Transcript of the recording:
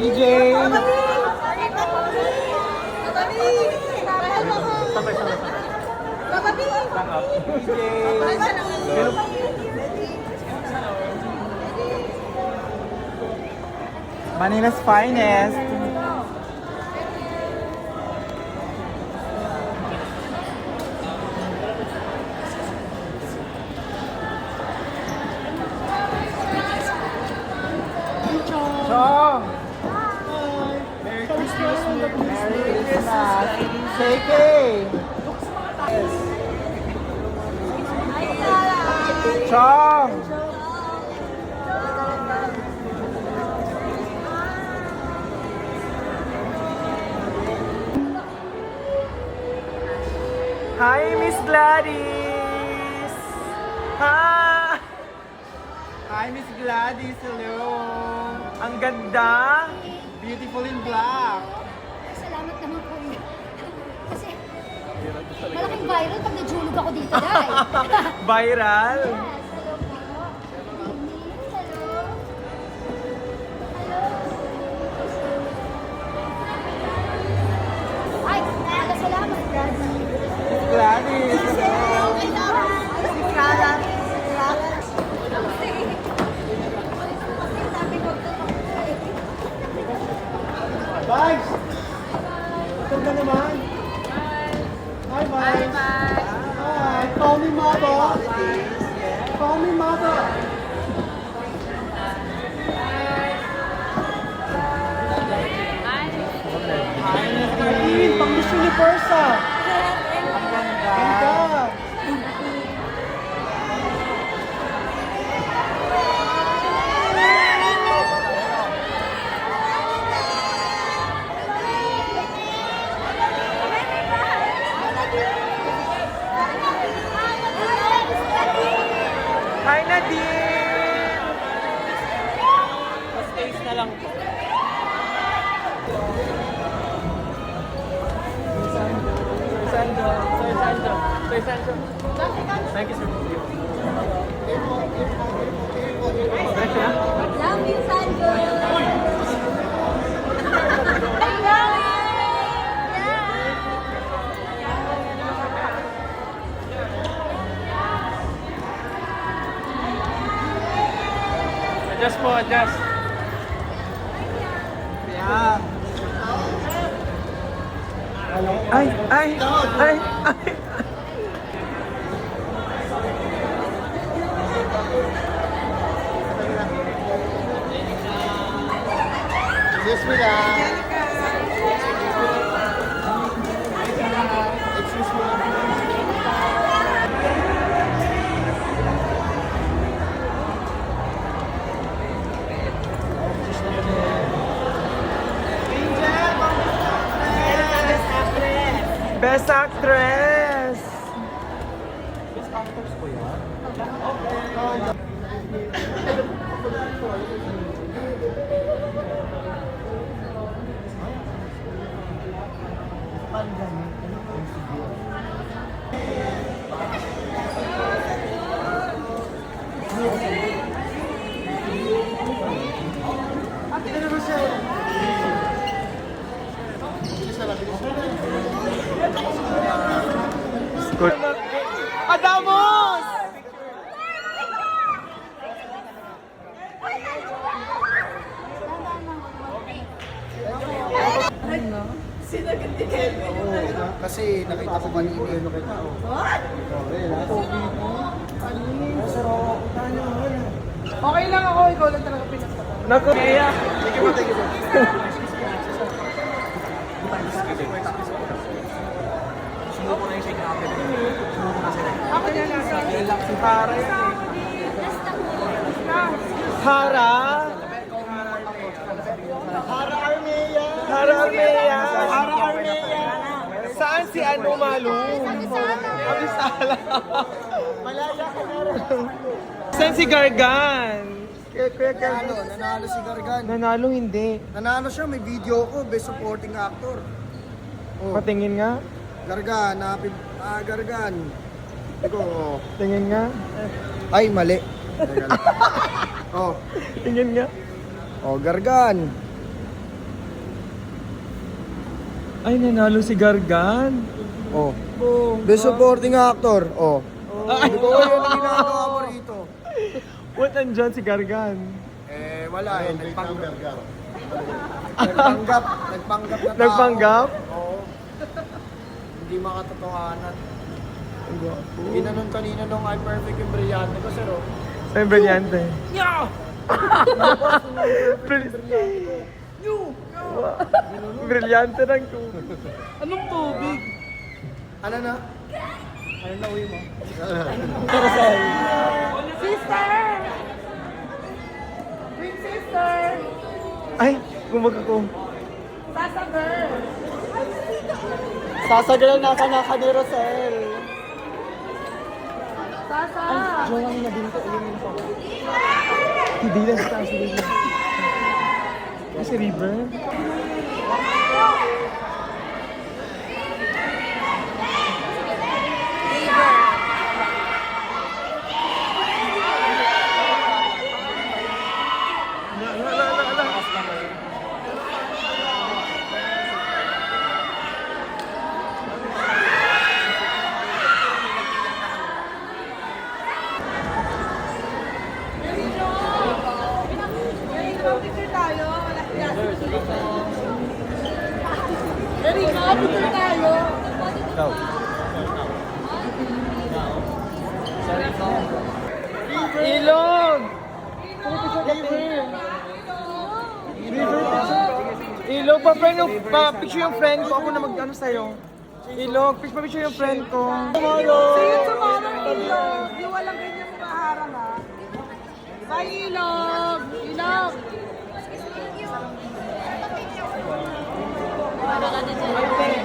DJ! Manila's finest. Chong! Merry Christmas! Merry Christmas! JK! Chong! Hi, Miss Gladys! Hi! Hi, Miss Gladys! Hello! Ang ganda! Beautiful in black! Salamat naman po yun. Kasi malaking viral pag najulog ako dito, dahil. Viral! Yes, hello po. Good evening. Hello. Hello. Ay, salamat, Gladys. Gladys! Si Clara. Vibes! Ganda naman! Hi, Vibes! Hi! Call me mother! Call me mother! Hi, Nadine! Pang Miss Universe ah! Ang ganda! Ganda! Hi, Nadine! Mas-taste na lang po. Sir Sanjo. Thank you, sir. Love you, Sandro. Adjust po, adjust. Yeah. Ay, ay, ay, ay. Excuse me lang. Excuse me lang. Best Actress! Best Actress po yan? Good. Adamos! Kasi nakita ko kanina yung nakita ko. What? Okay lang ako, ikaw lang talaga pinagsasabi. Naku, Kaya. Sige po, thank you po. Sumuko na yung shake natin. Sumuko na sila. Ako din lang. Si Hara yan eh. Hara? Hara Armea! Hara Armea! Hara Armea! Saan si ano Malu? Abisala. Malaya ka na rin. Saan si Gargan? Nanalo si Gargan. Nanalo hindi. Nanalo siya, may video ko, best supporting actor. Oh, Patingin nga. Gargan, Gargan. Iko, Tingin nga. ay, mali. Oh, Tingin nga. oh, Gargan. Ay, nanalo si Gargan. Oh. Best supporting actor. Oh. Hindi ko yun ang ginagawa mo rito. What andyan si Gargan? Eh, wala eh. Nagpanggap na tao. Nagpanggap? Oo. Hindi makatotohanan. Ginanon kanina nung I'm perfect yung brilyante ko, sir. Oh. Ay, brilyante. Brilyante lang to. Anong tubig? Ano na? Ano na uwi mo? Sister! Twin sister! Ay, kumag ako. Sasa girl! Sasagal nasa naka ni Rosel. Sasa! Jowa niya na binto. Yun po. Hindi lang sa si River. Si River? Picture tayo. Wala siya. Erika, picture tayo. Ilog! Ilog, pa-picture yung friend ko. Ako na mag-ano sa'yo. Ilog, pa-picture yung friend ko. See you tomorrow, Ilog. Di walang ganyan maharang, ha? Bye, Ilog! Ilog! Para ka na dyan.